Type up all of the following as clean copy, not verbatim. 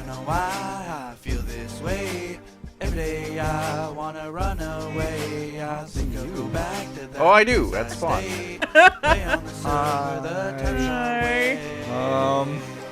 know why I feel this way. Every day I wanna run away. I think I'll go back to that. Oh, I do. That's fun. Play on the server, the TimeShot way.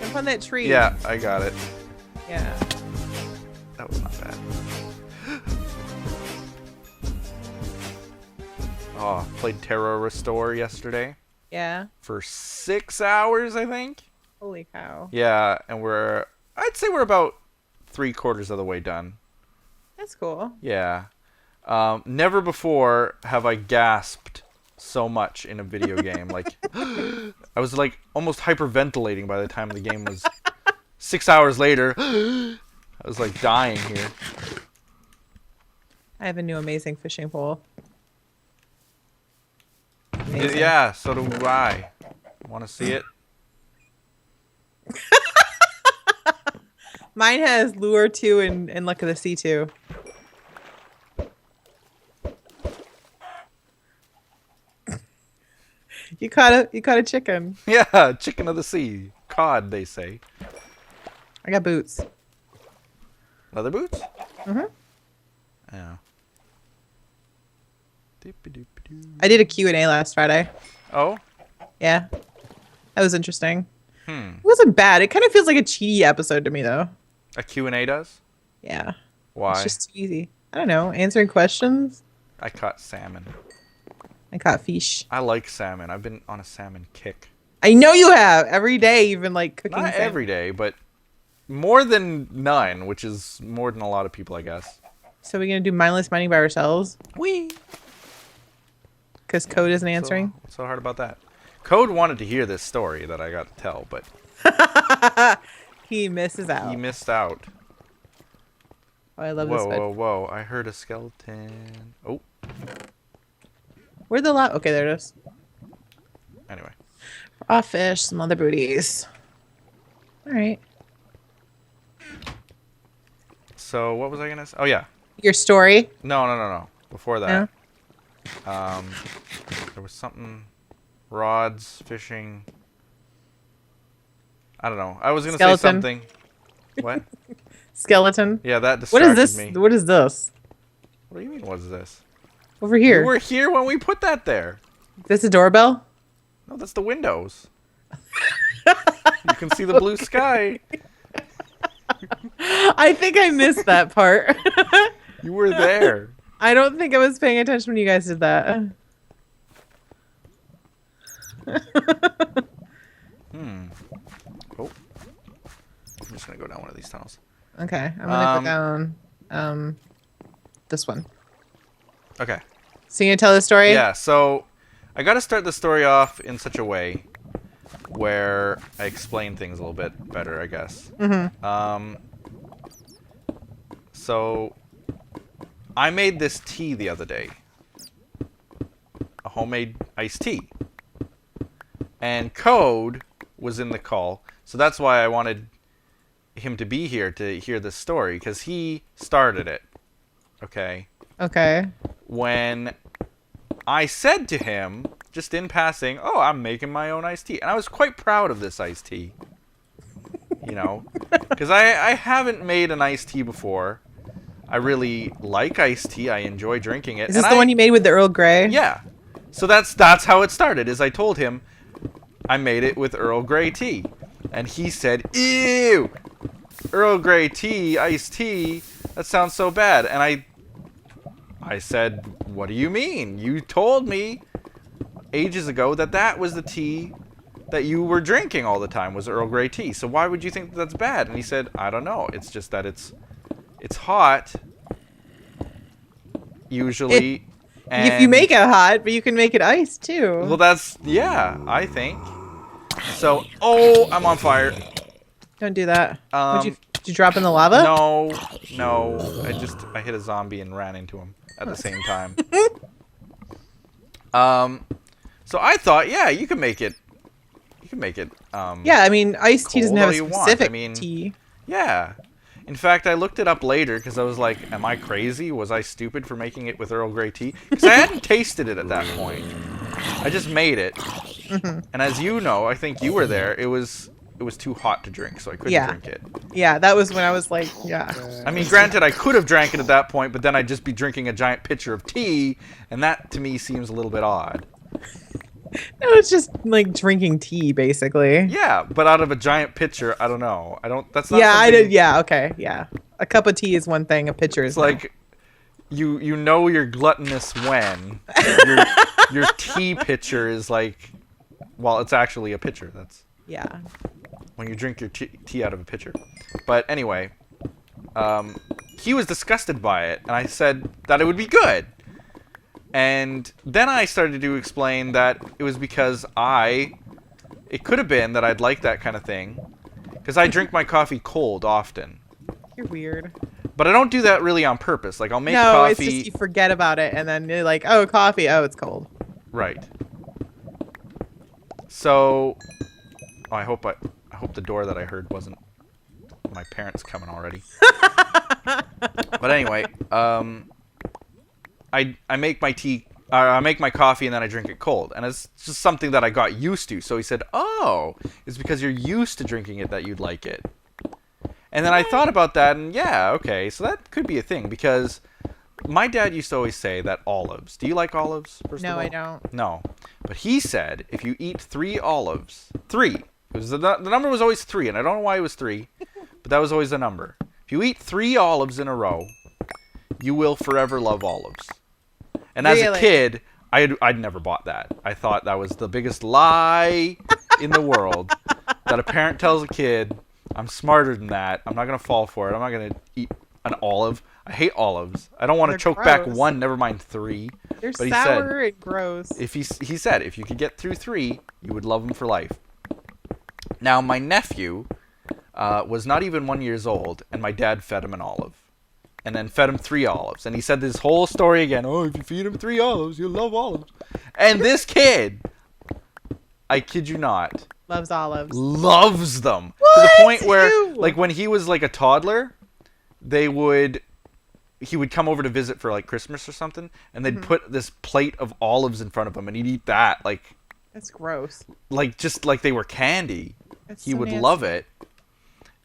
Jump on that tree. Yeah, I got it. Yeah. That was not bad. Oh, played Terra Restore yesterday Yeah. for 6 hours, I think. Holy cow. Yeah, and I'd say we're about 3/4 of the way done. That's cool. Yeah. Never before have I gasped so much in a video game. Like, I was like almost hyperventilating by the time the game was 6 hours later. I was like dying here. I have a new amazing fishing pole. Amazing. Yeah, so do I. Want to see it? Mine has Lure 2 and Luck of the Sea 2. You caught a chicken. Yeah, chicken of the sea. Cod, they say. I got boots. Leather boots? Mhm. Yeah. I did a Q&A last Friday. Oh? Yeah. That was interesting. Hmm. It wasn't bad. It kind of feels like a cheaty episode to me, though. A Q&A does? Yeah. Why? It's just too easy. I don't know. Answering questions. I caught salmon. I caught fish. I like salmon. I've been on a salmon kick. I know you have. Every day you've been like cooking. Not salmon. every day, but more than none, which is more than a lot of people, I guess. So we're going to do mindless mining by ourselves? Wee. Because Code isn't answering? What's so hard about that? Code wanted to hear this story that I got to tell, but He misses out. he missed out. Oh, I love this Whoa, bed. whoa, whoa. I heard a skeleton. Oh, Where'd the lot? Okay, there it is. anyway. Raw fish, some other booties. All right. So what was I going to say? Oh, yeah. Your story? No. Before that. There was something. Rods, fishing. I don't know. I was going to say Skeleton. something. What? Skeleton? Yeah, that What distracted is this? me. What is this? What do you mean, what's this? Over here. You were here when we put that there. This a doorbell? No, that's the windows. You can see the blue sky. I think I missed that part. You were there. I don't think I was paying attention when you guys did that. Oh. I'm just going to go down one of these tunnels. Okay, I'm gonna go down this one. Okay. So you gonna tell the story? Yeah, so I got to start the story off in such a way where I explain things a little bit better, I guess. Mm-hmm. So I made this tea the other day. A homemade iced tea. And Code was in the call, so that's why I wanted him to be here to hear this story, because he started it. Okay? Okay. When I said to him, just in passing, oh, I'm making my own iced tea. And I was quite proud of this iced tea. You know? Because I haven't made an iced tea before. I really like iced tea. I enjoy drinking it. Is this the one you made with the Earl Grey? Yeah. So that's how it started, is I told him I made it with Earl Grey tea. And he said, ew! Earl Grey tea, iced tea, that sounds so bad. And I said, what do you mean? You told me ages ago that was the tea that you were drinking all the time, was Earl Grey tea. So why would you think that's bad? And he said, I don't know. It's just that it's hot, usually. If you make it hot, but you can make it iced too. Well, yeah, I think. So, oh, I'm on fire. Don't do that. Did you drop in the lava? No. I hit a zombie and ran into him at the same time. So I thought, yeah, you can make it. Yeah, I mean, iced tea doesn't have a specific want. tea. Yeah. In fact, I looked it up later because I was like, am I crazy? Was I stupid for making it with Earl Grey tea? Because I hadn't tasted it at that point. I just made it. And as you know, I think you were there, it was it was too hot to drink, so I couldn't Yeah. drink it. Yeah, that was when I was like, yeah. I mean, granted, I could have drank it at that point, but then I'd just be drinking a giant pitcher of tea, and that to me seems a little bit odd. No, it's just like drinking tea, basically. Yeah, but out of a giant pitcher, I don't know. That's not. Yeah, I something- did. Yeah, okay, yeah. A cup of tea is one thing. A pitcher is It's like you know you're gluttonous when your tea pitcher is like, well, it's actually a pitcher. That's yeah. when you drink your tea out of a pitcher. But anyway, he was disgusted by it, and I said that it would be good. And then I started to explain that it was because it could have been that I'd like that kind of thing, because I drink my coffee cold often. You're weird. But I don't do that really on purpose. Like, I'll make No, coffee. it's just you forget about it, and then you're like, oh, coffee. Oh, it's cold. Right. So, I hope the door that I heard wasn't my parents coming already. But anyway, I make my tea. I make my coffee and then I drink it cold, and it's just something that I got used to. So he said, "Oh, it's because you're used to drinking it that you'd like it." And then I thought about that, and yeah, okay, so that could be a thing, because my dad used to always say that olives. Do you like olives? First of No, all? I don't. No, but he said if you eat 3 olives, 3, because the number was always 3, and I don't know why it was 3, but that was always the number. If you eat 3 olives in a row, you will forever love olives. And as a Really? kid, I'd never bought that. I thought that was the biggest lie in the world, that a parent tells a kid, I'm smarter than that. I'm not going to fall for it. I'm not going to eat an olive. I hate olives. I don't want to They're choke back gross. 1, never mind 3. They're But he sour and gross. If he said if you could get through 3, you would love them for life. Now, my nephew was not even 1 year old, and my dad fed him an olive. And then fed him 3 olives. And he said this whole story again. Oh, if you feed him 3 olives, you'll love olives. And this kid, I kid you not, Loves olives. loves them. What? To the point where, Ew. like, when he was like a toddler, he would come over to visit for like Christmas or something, and they'd put this plate of olives in front of him, and he'd eat that That's gross. just like they were candy. That's He so would nasty. love it.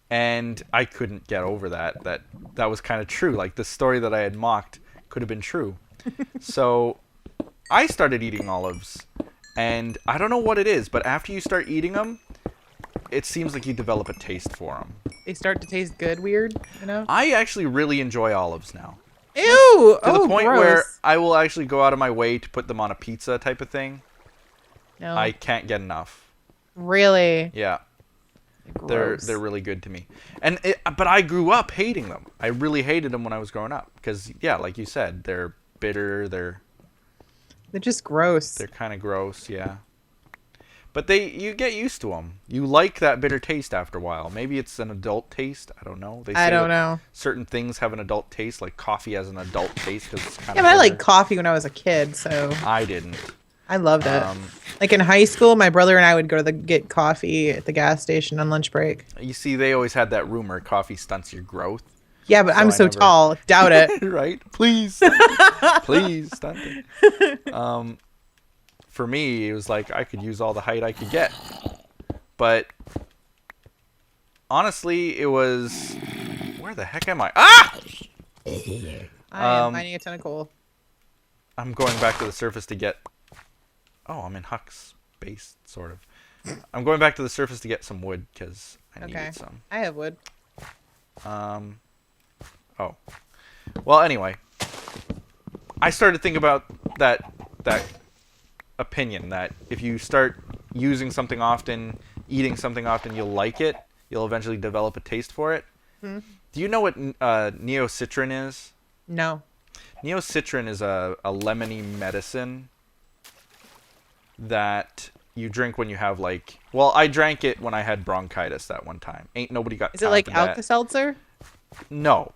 And I couldn't get over that was kind of true. Like, the story that I had mocked could have been true. So I started eating olives, and I don't know what it is, but after you start eating them, it seems like you develop a taste for them. They start to taste good, weird, you know? I actually really enjoy olives now. Ew! To the point gross. where I will actually go out of my way to put them on a pizza type of thing. No. I can't get enough. Really? Yeah. Gross. They're really good to me, but I grew up hating them. I really hated them when I was growing up because, yeah, like you said, they're bitter. They're just gross. They're kind of gross, yeah. But you get used to them. You like that bitter taste after a while. Maybe it's an adult taste. I don't know. They say I don't that know. certain things have an adult taste, like coffee has an adult taste because it's kind Yeah, of. but I like coffee when I was a kid, so I didn't. I loved it. Like in high school, my brother and I would go to get coffee at the gas station on lunch break. You see, they always had that rumor: coffee stunts your growth. Yeah, but I'm I so never- tall. Doubt it. Right? Please, please stunt it. For me, it was like I could use all the height I could get, but honestly, it was. Where the heck am I? Ah! I am finding a ton of coal. I'm going back to the surface to get. Oh, I'm in Huck's base, sort of. I'm going back to the surface to get some wood because I Okay. needed some. I have wood. Oh. Well, anyway, I started thinking about that opinion that if you start using something often, eating something often, you'll like it. You'll eventually develop a taste for it. Do you know what neocitrin is? No. Neocitrin is a lemony medicine that you drink when you have like. Well, I drank it when I had bronchitis that one time. Ain't nobody got. Is it like time for that. Alka-Seltzer? No.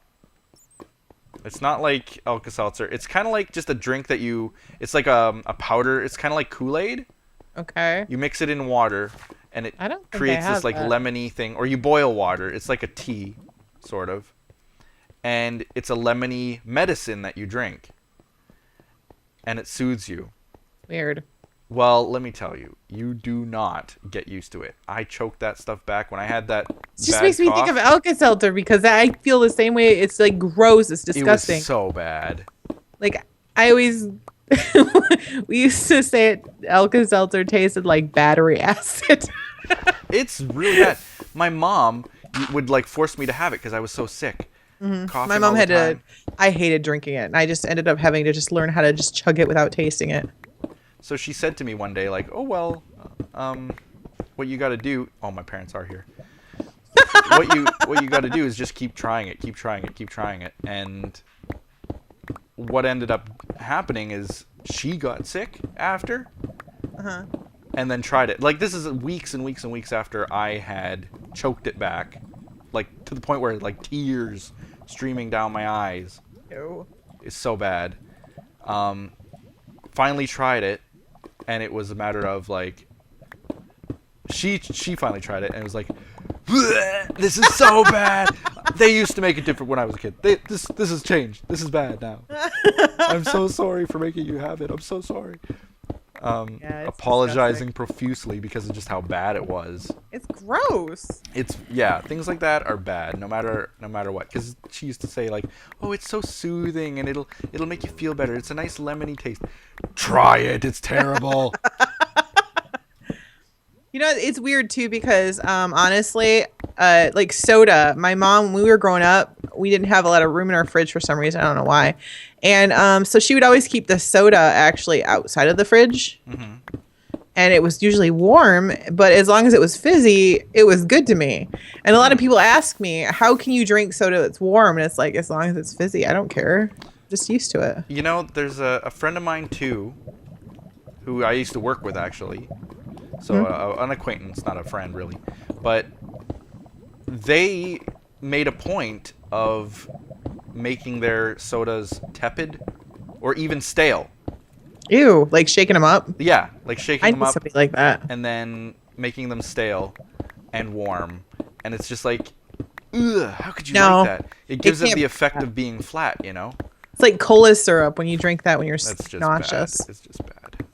It's not like Alka-Seltzer. It's kind of like just a drink that you. It's like a powder. It's kind of like Kool-Aid. Okay. You mix it in water, and it I don't think I creates have this like that. lemony thing. Or you boil water. It's like a tea, sort of. And it's a lemony medicine that you drink. And it soothes you. Weird. Well, let me tell you, you do not get used to it. I choked that stuff back when I had that. It just makes me think of Alka-Seltzer because I feel the same way. It's like gross. It's disgusting. It was so bad. Like I always, we used to say it. Alka-Seltzer tasted like battery acid. It's really bad. My mom would like force me to have it because I was so sick. Mm-hmm. My mom had to. I hated drinking it, and I just ended up having to just learn how to just chug it without tasting it. So she said to me one day, like, "Oh well, what you got to do." Oh, my parents are here. what you got to do is just keep trying it, keep trying it, keep trying it. And what ended up happening is she got sick after, and then tried it. Like this is weeks and weeks and weeks after I had choked it back, like to the point where like tears streaming down my eyes. Ew. It's so bad. Finally tried it. And it was a matter of like, she finally tried it and it was like, this is so bad. They used to make it different when I was a kid. This has changed. This is bad now. I'm so sorry for making you have it. I'm so sorry. Yeah, Apologizing disgusting. profusely because of just how bad it was. It's gross. It's things like that are bad no matter what. Because she used to say like, oh, it's so soothing and it'll make you feel better. It's a nice lemony taste. Try it. It's terrible. You know, it's weird too because honestly, like soda, my mom, when we were growing up, we didn't have a lot of room in our fridge for some reason. I don't know why. And so she would always keep the soda actually outside of the fridge. Mm-hmm. And it was usually warm, but as long as it was fizzy, it was good to me. And a lot of people ask me, how can you drink soda that's warm? And it's like, as long as it's fizzy, I don't care. Just used to it. You know, there's a friend of mine too, who I used to work with actually. So an acquaintance, not a friend really. But they made a point of making their sodas tepid or even stale. Ew, like shaking them up? Yeah, like shaking them I need up. something like that. And then making them stale and warm. And it's just like, ugh, how could you like that? It gives it the effect of being flat, you know? It's like cola syrup when you drink that when you're That's just nauseous. bad. It's just bad.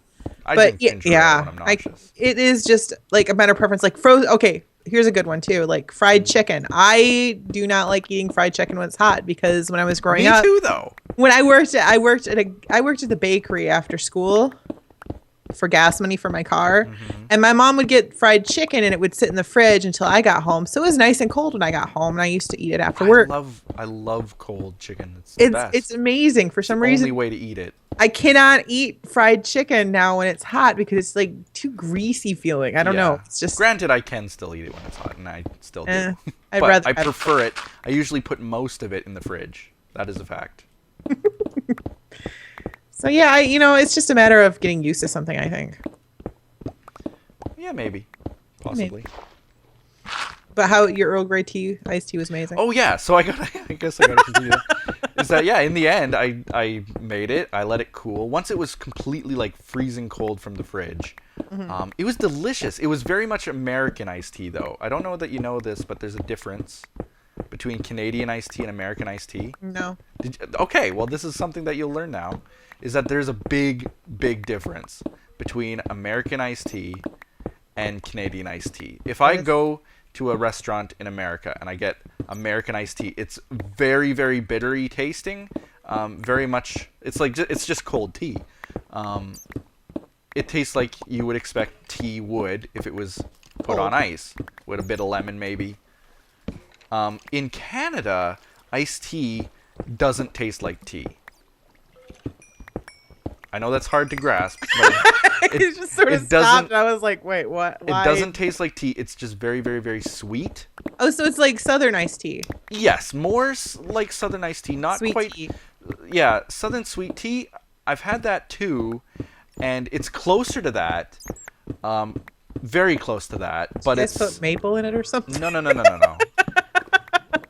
I But drink ginger ale when I'm nauseous. it is just like a matter of preference. Like frozen. Okay, here's a good one too. Like fried chicken. I do not like eating fried chicken when it's hot because when I was growing up, Me too, though. when I worked at the bakery after school for gas money for my car, and my mom would get fried chicken and it would sit in the fridge until I got home. So it was nice and cold when I got home, and I used to eat it after work. I love cold chicken. It's the best. It's amazing for some reason. Only way to eat it. I cannot eat fried chicken now when it's hot because it's like too greasy feeling. I don't know. It's just Granted, I can still eat it when it's hot, and I still do. I'd But rather I prefer it. I usually put most of it in the fridge. That is a fact. So yeah, it's just a matter of getting used to something, I think. Yeah, maybe. Possibly. But how your Earl Grey iced tea was amazing. Oh yeah, so I guess I gotta continue that. Is that in the end I made it, I let it cool. Once it was completely like freezing cold from the fridge. It was delicious. It was very much American iced tea though. I don't know that you know this, but there's a difference between Canadian iced tea and American iced tea. No. Okay, well this is something that you'll learn now, is that there's a big difference between American iced tea and Canadian iced tea. If I go to a restaurant in America and I get American iced tea, it's very, very bittery tasting. Very much, it's just cold tea. It tastes like you would expect tea would if it was put on ice with a bit of lemon maybe. In Canada, iced tea doesn't taste like tea. I know that's hard to grasp, but it just sort of stopped and I was like, wait, what? Why? It doesn't taste like tea. It's just very, very, very sweet. Oh, so it's like Southern iced tea. Yes, more like Southern iced tea. Not sweet quite. Tea. Yeah, Southern sweet tea. I've had that too, and it's closer to that. Very close to that. But it's put maple in it or something. No.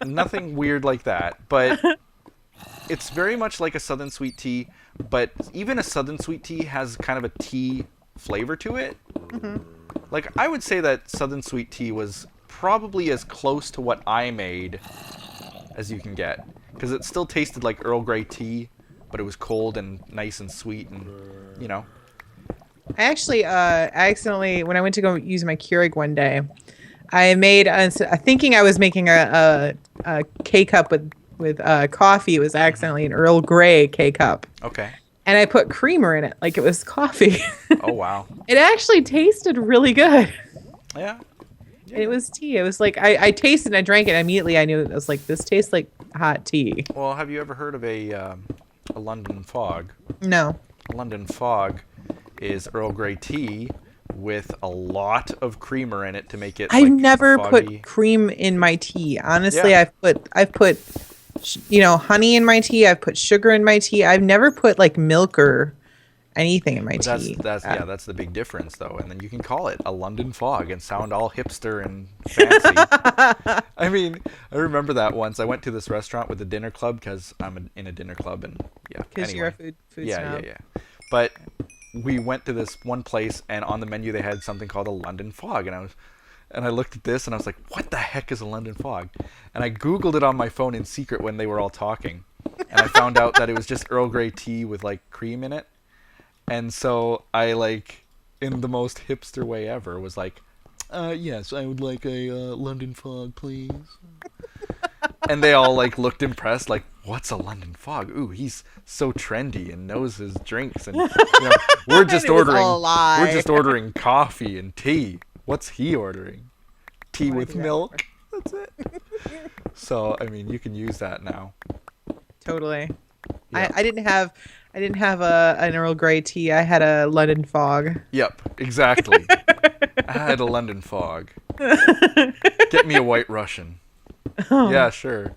Nothing weird like that. But it's very much like a Southern sweet tea. But even a Southern sweet tea has kind of a tea flavor to it. Like, I would say that Southern sweet tea was probably as close to what I made as you can get. Because it still tasted like Earl Grey tea, but it was cold and nice and sweet and, I actually accidentally, when I went to go use my Keurig one day, I made thinking I was making a K cup with coffee. It was accidentally an Earl Grey K cup, Okay. and I put creamer in it like it was coffee. Oh wow. It actually tasted really good. Yeah. And it was tea. It was like I tasted and I drank it. And immediately I knew it was like, this tastes like hot tea. Well, have you ever heard of a London fog? No. London fog is Earl Grey tea with a lot of creamer in it to make it. I've like, never foggy. put cream in my tea. Honestly, Yeah. I've put honey in my tea. I've put sugar in my tea. I've never put like milk or anything in my But tea. that's the big difference though, and then you can call it a London fog and sound all hipster and fancy. I mean, I remember that once I went to this restaurant with a dinner club because I'm in a dinner club and yeah. Because anyway. you're a food Yeah, snob. yeah. But we went to this one place and on the menu they had something called a London fog, and I looked at this and I was like, what the heck is a London fog? And I Googled it on my phone in secret when they were all talking, and I found out that it was just Earl Grey tea with like cream in it. And so I, like, in the most hipster way ever, was like, yes, I would like a London fog, please. And they all, like, looked impressed, like, what's a London fog? Ooh, he's so trendy and knows his drinks. And, we're just It was all a lie. we're just ordering coffee and tea. What's he ordering? Tea No with idea. milk? That's it. So, I mean, you can use that now. Totally. Yeah. I didn't have an Earl Grey tea. I had a London fog. Yep, exactly. I had a London fog. Get me a White Russian. Oh. Yeah, sure.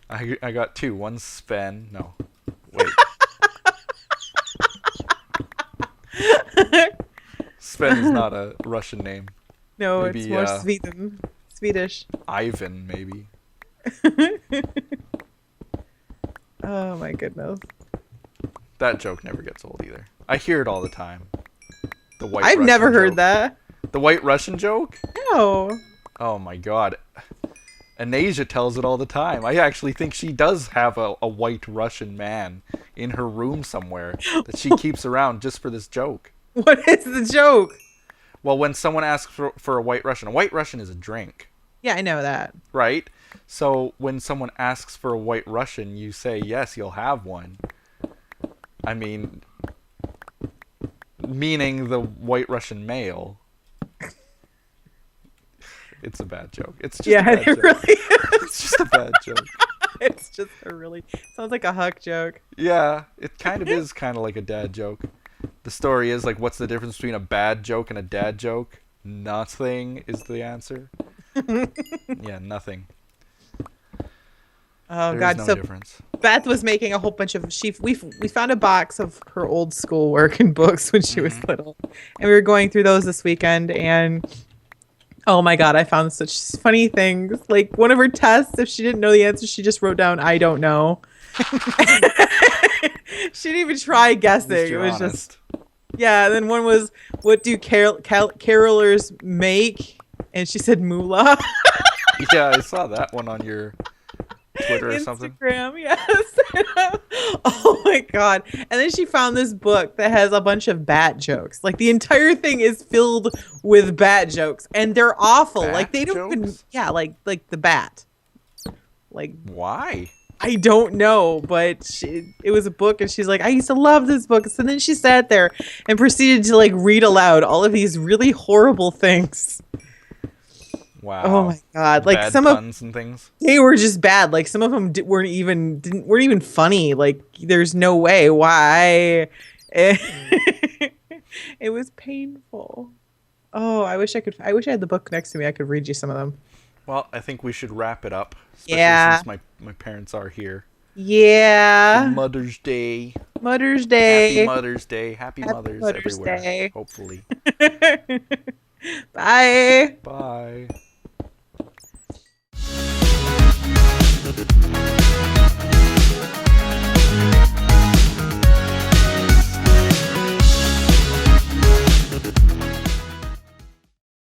I got two. One's Sven. No. Wait. Sven is not a Russian name. No, Maybe, it's more Swedish. Ivan, maybe. Oh my goodness. That joke never gets old either. I hear it all the time. The White I've Russian never heard joke. that. The White Russian joke? No. Oh my god. Anasia tells it all the time. I actually think she does have a white Russian man in her room somewhere that she keeps around just for this joke. What is the joke? Well, when someone asks for a White Russian is a drink, Yeah, I know that. right? So when someone asks for a White Russian, you say, yes, you'll have one. I mean, meaning the White Russian male. It's a bad joke. It's just a Yeah, bad it joke. really is. It's just a bad joke. It's just a really sounds like a Huck joke. Yeah, it kind of is kind of like a dad joke. The story is like, what's the difference between a bad joke and a dad joke? Nothing is the answer. Yeah, nothing. Oh There's God! no So difference. Beth was making a whole bunch of we found a box of her old schoolwork and books when she was little, and we were going through those this weekend. And oh my God, I found such funny things. Like one of her tests, if she didn't know the answer, she just wrote down "I don't know." She didn't even try guessing. At least It you're was honest. just yeah. And then one was, "What do carolers make?" And she said "moolah." Yeah, I saw that one on your Twitter or something. Instagram, yes. Oh my God. And then she found this book that has a bunch of bat jokes. Like the entire thing is filled with bat jokes, and they're awful. Bat like they don't even, jokes? yeah, like the bat. Like Why? I don't know, but it was a book, and she's like, I used to love this book. So then she sat there and proceeded to like read aloud all of these really horrible things. Wow. Oh my God! Like Bad some of puns and things. they were just bad. Like some of them weren't even funny. Like there's no way why. It was painful. Oh, I wish I had the book next to me. I could read you some of them. Well, I think we should wrap it up. Especially Yeah. Since my parents are here. Yeah. Mother's Day. Mother's Day. Happy Mother's Day. Happy Happy Mothers Mother's everywhere. Day. Hopefully. Bye. Bye.